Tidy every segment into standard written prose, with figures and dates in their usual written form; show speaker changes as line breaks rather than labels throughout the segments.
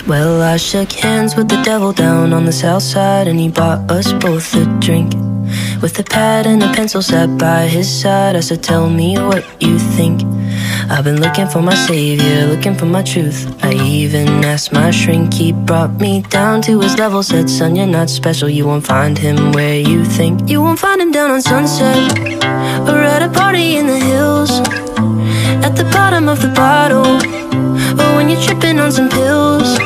Well, I shook hands with the devil down on the south side, and he bought us both a drink. With a pad and a pencil sat by his side, I said, tell me what you think. I've been looking for my savior, looking for my truth. I even asked my shrink, he brought me down to his level. Said, son, you're not special, you won't find him where you think. You won't find him down on Sunset, or at a party in the hills, at the bottom of the bottle, or when you're tripping on some pills.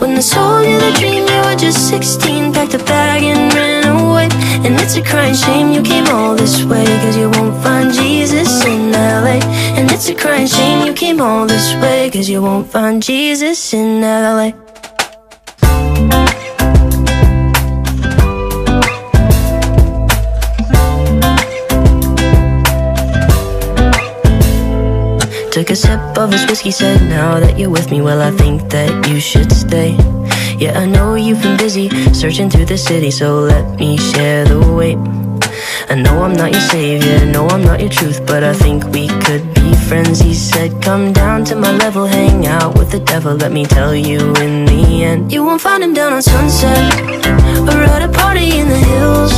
When they sold you the dream, you were just 16, packed a bag and ran away. And it's a crying shame you came all this way, cause you won't find Jesus in LA. And it's a crying shame you came all this way, cause you won't find Jesus in LA. Took a sip of his whiskey, said, now that you're with me, well, I think that you should stay. Yeah, I know you've been busy searching through the city, so let me share the weight. I know I'm not your savior, no, I'm not your truth, but I think we could be friends. He said, come down to my level, hang out with the devil. Let me tell you, in the end, you won't find him down on Sunset, or at a party in the hills,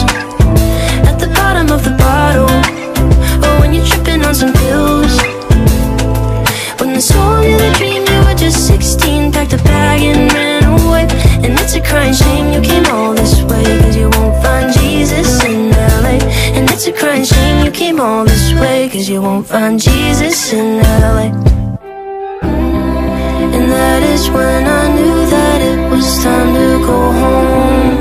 at the bottom of the bottle, or when you're tripping on some pills. When they sold you the dream, you were just 16, packed a bag and ran away. And it's a crying shame you came all this way, cause you won't find Jesus in LA. And it's a crying shame you came all this way, cause you won't find Jesus in LA. And that is when I knew that it was time to go home.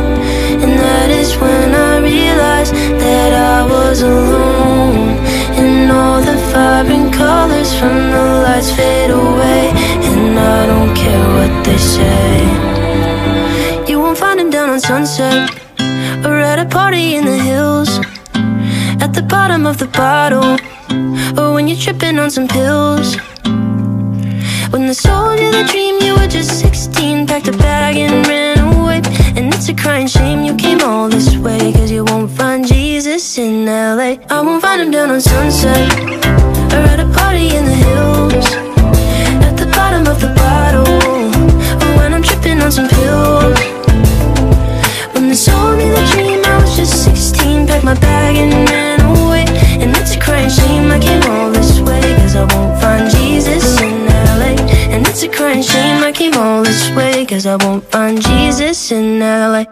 And that is when I realized that I was alone. And all the vibrant colors from the lights fade away, and I don't care what they say. You won't find him down on Sunset, or at a party in the hills, at the bottom of the bottle, or when you're tripping on some pills. When they sold you the dream, you were just 16, packed a bag and ran away. And it's a crying shame you came all this way, cause you won't find Jesus in LA. I won't find him down on Sunset, or at a party in the hills, at the bottom of the bottle, or when I'm tripping on some pills. When they sold me the dream, I was just 16, packed my bag and ran away. And it's a crying shame I came all this way, cause I won't find Jesus in LA. And it's a crying shame I came all this way, cause I won't find Jesus in LA.